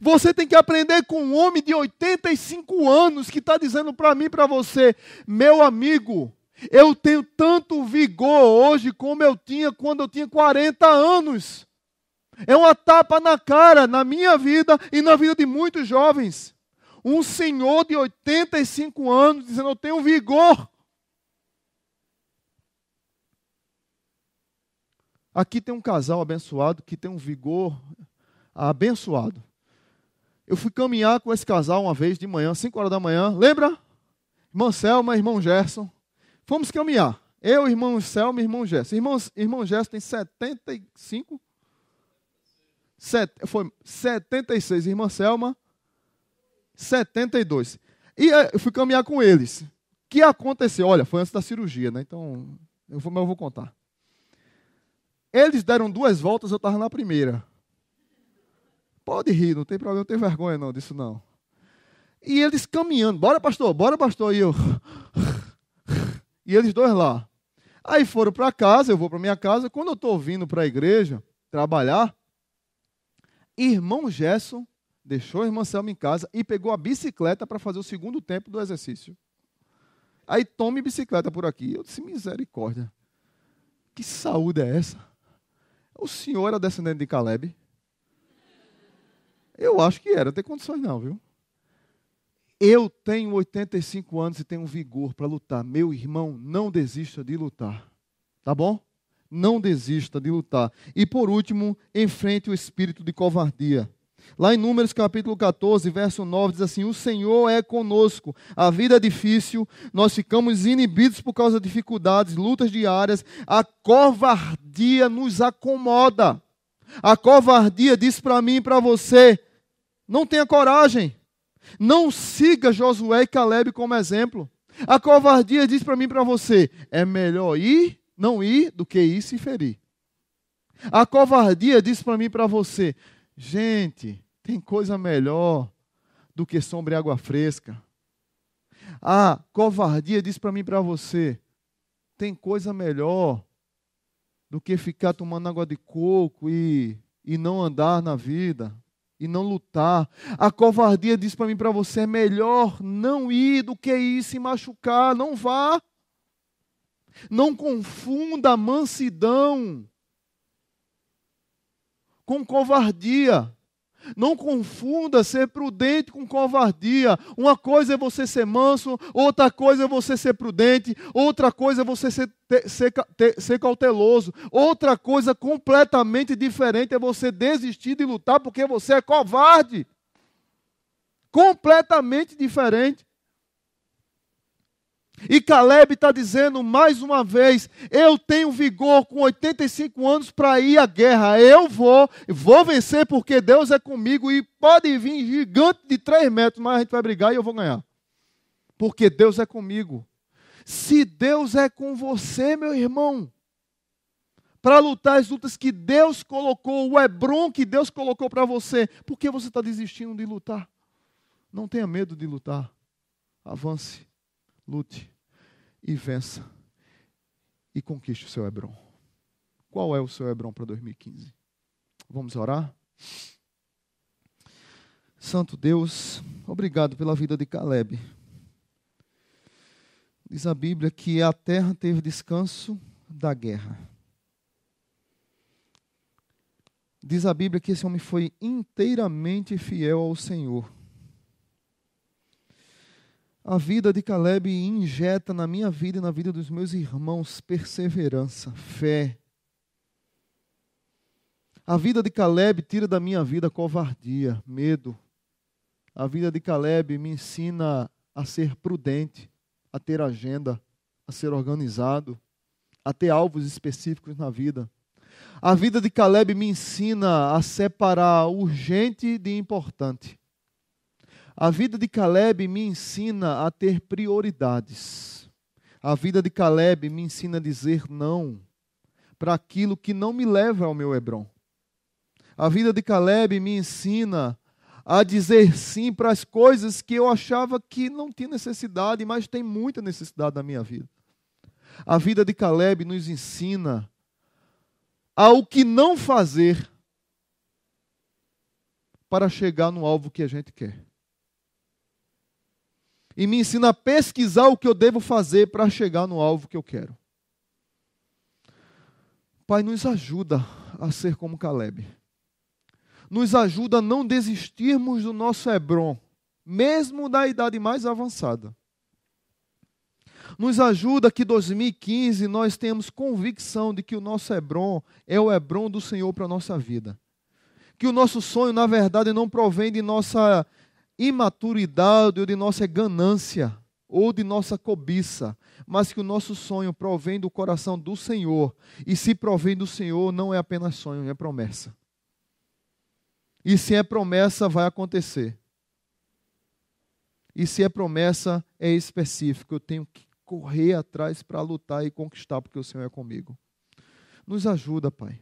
Você tem que aprender com um homem de 85 anos que está dizendo para mim e para você: meu amigo, eu tenho tanto vigor hoje como eu tinha quando eu tinha 40 anos. É uma tapa na cara, na minha vida e na vida de muitos jovens. Um senhor de 85 anos dizendo: eu tenho vigor. Aqui tem um casal abençoado que tem um vigor abençoado. Eu fui caminhar com esse casal uma vez de manhã, 5 horas da manhã. Lembra? Irmã Selma, irmão Gerson. Fomos caminhar. Eu, irmão Selma e irmão Gerson. Irmão Gerson tem 75? Foi 76. Irmã Selma, 72. E eu fui caminhar com eles. O que aconteceu? Olha, foi antes da cirurgia, né? Então, eu vou contar. Eles deram 2 voltas, eu estava na primeira. Pode rir, não tem problema, não tem vergonha não disso não. E eles caminhando, bora pastor, e eu. E eles 2 lá. Aí foram para casa, eu vou para minha casa. Quando eu estou vindo para a igreja, trabalhar, irmão Gerson deixou a irmã Selma em casa e pegou a bicicleta para fazer o segundo tempo do exercício. Aí tome bicicleta por aqui. Eu disse, misericórdia. Que saúde é essa? O senhor era descendente de Caleb? Eu acho que era, não tem condições não, viu? Eu tenho 85 anos e tenho vigor para lutar. Meu irmão, não desista de lutar. Tá bom? Não desista de lutar. E por último, enfrente o espírito de covardia. Lá em Números capítulo 14, verso 9, diz assim, o Senhor é conosco, a vida é difícil, nós ficamos inibidos por causa de dificuldades, lutas diárias, a covardia nos acomoda. A covardia diz para mim e para você, não tenha coragem, não siga Josué e Caleb como exemplo. A covardia diz para mim e para você, é melhor não ir, do que ir se ferir. A covardia diz para mim e para você, gente, tem coisa melhor do que sombra e água fresca. A covardia diz para mim e para você, tem coisa melhor do que ficar tomando água de coco e não andar na vida, e não lutar. A covardia diz para mim e para você, é melhor não ir do que ir se machucar, não vá. Não confunda a mansidão com covardia. Não confunda ser prudente com covardia. Uma coisa é você ser manso, outra coisa é você ser prudente, outra coisa é você ser cauteloso, outra coisa completamente diferente é você desistir de lutar porque você é covarde. Completamente diferente. E Caleb está dizendo mais uma vez, eu tenho vigor com 85 anos para ir à guerra, eu vou vencer porque Deus é comigo e pode vir gigante de 3 metros, mas a gente vai brigar e eu vou ganhar. Porque Deus é comigo. Se Deus é com você, meu irmão, para lutar as lutas que Deus colocou, o Hebron que Deus colocou para você, por que você está desistindo de lutar? Não tenha medo de lutar, avance. Lute e vença e conquiste o seu Hebron. Qual é o seu Hebron para 2015? Vamos orar? Santo Deus, obrigado pela vida de Caleb. Diz a Bíblia que a terra teve descanso da guerra. Diz a Bíblia que esse homem foi inteiramente fiel ao Senhor. A vida de Caleb injeta na minha vida e na vida dos meus irmãos perseverança, fé. A vida de Caleb tira da minha vida covardia, medo. A vida de Caleb me ensina a ser prudente, a ter agenda, a ser organizado, a ter alvos específicos na vida. A vida de Caleb me ensina a separar urgente de importante. A vida de Caleb me ensina a ter prioridades. A vida de Caleb me ensina a dizer não para aquilo que não me leva ao meu Hebron. A vida de Caleb me ensina a dizer sim para as coisas que eu achava que não tinha necessidade, mas tem muita necessidade na minha vida. A vida de Caleb nos ensina ao que não fazer para chegar no alvo que a gente quer. E me ensina a pesquisar o que eu devo fazer para chegar no alvo que eu quero. Pai, nos ajuda a ser como Caleb. Nos ajuda a não desistirmos do nosso Hebron, mesmo da idade mais avançada. Nos ajuda que 2015 nós tenhamos convicção de que o nosso Hebron é o Hebron do Senhor para a nossa vida. Que o nosso sonho, na verdade, não provém de nossa imaturidade ou de nossa ganância ou de nossa cobiça, mas que o nosso sonho provém do coração do Senhor. E se provém do Senhor, não é apenas sonho, é promessa. E se é promessa, vai acontecer. E se é promessa, é específico. Eu tenho que correr atrás para lutar e conquistar, porque o Senhor é comigo. Nos ajuda, Pai.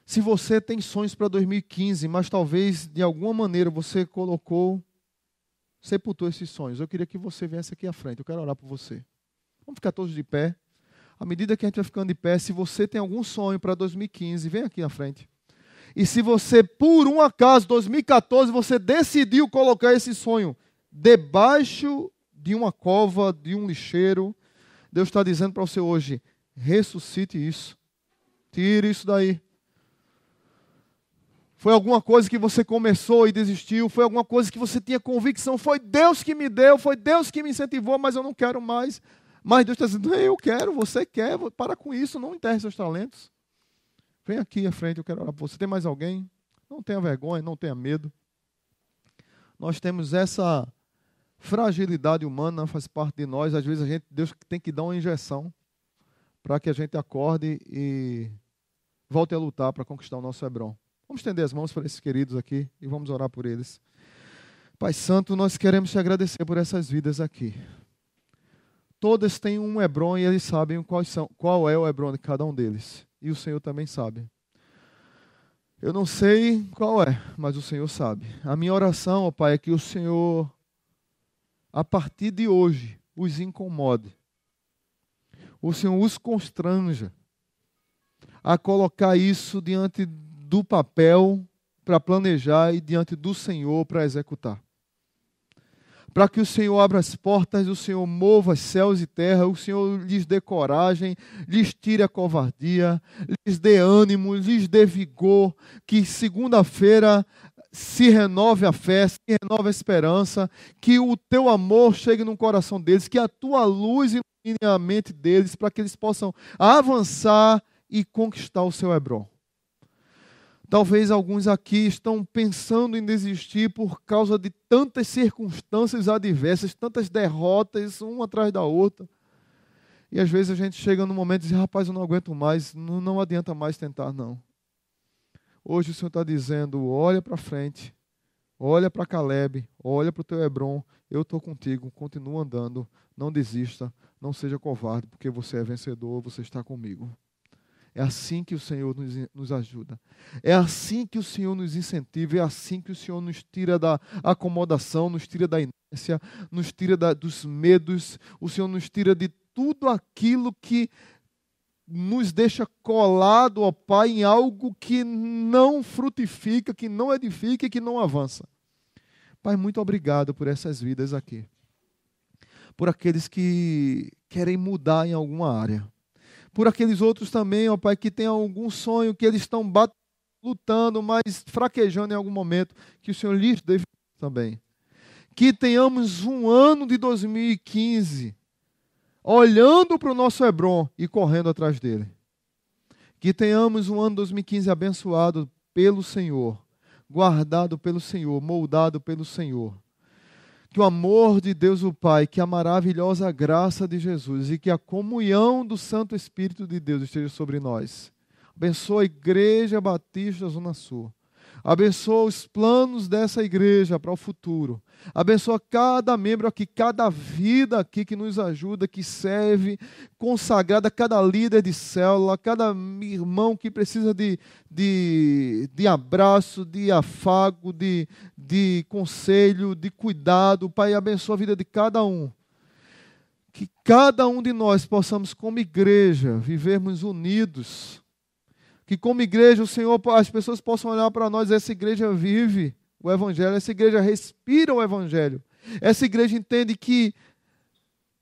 Se você tem sonhos para 2015, mas talvez de alguma maneira você sepultou esses sonhos, eu queria que você viesse aqui à frente. Eu quero orar por você. Vamos ficar todos de pé. À medida que a gente vai ficando de pé, se você tem algum sonho para 2015, vem aqui na frente. E se você, por um acaso, 2014, você decidiu colocar esse sonho debaixo de uma cova, de um lixeiro, Deus está dizendo para você hoje, ressuscite isso. Tire isso daí. Foi alguma coisa que você começou e desistiu, foi alguma coisa que você tinha convicção, foi Deus que me deu, foi Deus que me incentivou, mas eu não quero mais. Mas Deus está dizendo, eu quero, você quer, para com isso, não enterre seus talentos. Vem aqui à frente, eu quero orar por você. Tem mais alguém? Não tenha vergonha, não tenha medo. Nós temos essa fragilidade humana, faz parte de nós. Às vezes Deus tem que dar uma injeção para que a gente acorde e volte a lutar para conquistar o nosso Hebrom. Vamos estender as mãos para esses queridos aqui e vamos orar por eles. Pai Santo, nós queremos te agradecer por essas vidas aqui. Todas têm um Hebrom e eles sabem qual é o Hebrom de cada um deles. E o Senhor também sabe. Eu não sei qual é, mas o Senhor sabe. A minha oração, ó Pai, é que o Senhor, a partir de hoje, os incomode. O Senhor os constranja a colocar isso diante do papel para planejar e diante do Senhor para executar. Para que o Senhor abra as portas, o Senhor mova céus e terra, o Senhor lhes dê coragem, lhes tire a covardia, lhes dê ânimo, lhes dê vigor, que segunda-feira se renove a fé, se renove a esperança, que o teu amor chegue no coração deles, que a tua luz ilumine a mente deles, para que eles possam avançar e conquistar o seu Hebrom. Talvez alguns aqui estão pensando em desistir por causa de tantas circunstâncias adversas, tantas derrotas, uma atrás da outra. E às vezes a gente chega num momento e diz, rapaz, eu não aguento mais, não adianta mais tentar, não. Hoje o Senhor está dizendo, olha para frente, olha para Caleb, olha para o teu Hebrom, eu estou contigo, continua andando, não desista, não seja covarde, porque você é vencedor, você está comigo. É assim que o Senhor nos ajuda. É assim que o Senhor nos incentiva. É assim que o Senhor nos tira da acomodação, nos tira da inércia, nos tira dos medos. O Senhor nos tira de tudo aquilo que nos deixa colado, ó Pai, em algo que não frutifica, que não edifica e que não avança. Pai, muito obrigado por essas vidas aqui. Por aqueles que querem mudar em alguma área. Por aqueles outros também, ó Pai, que tem algum sonho, que eles estão lutando, mas fraquejando em algum momento, que o Senhor lhes dê também. Que tenhamos um ano de 2015, olhando para o nosso Hebrom e correndo atrás dele. Que tenhamos um ano de 2015 abençoado pelo Senhor, guardado pelo Senhor, moldado pelo Senhor. Que o amor de Deus o Pai, que a maravilhosa graça de Jesus e que a comunhão do Santo Espírito de Deus esteja sobre nós. Abençoa a Igreja Batista Zona Sul. Abençoa os planos dessa igreja para o futuro. Abençoa cada membro aqui, cada vida aqui que nos ajuda, que serve, consagrada, cada líder de célula, cada irmão que precisa de abraço, de afago, de conselho, de cuidado. Pai, abençoa a vida de cada um. Que cada um de nós possamos, como igreja, vivermos unidos. Que como igreja, o Senhor, as pessoas possam olhar para nós, essa igreja vive o Evangelho, essa igreja respira o Evangelho. Essa igreja entende que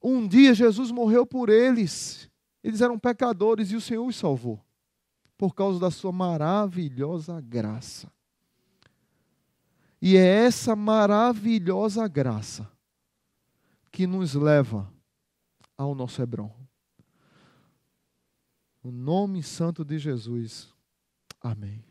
um dia Jesus morreu por eles. Eles eram pecadores e o Senhor os salvou. Por causa da sua maravilhosa graça. E é essa maravilhosa graça que nos leva ao nosso Hebrom. No nome santo de Jesus. Amém.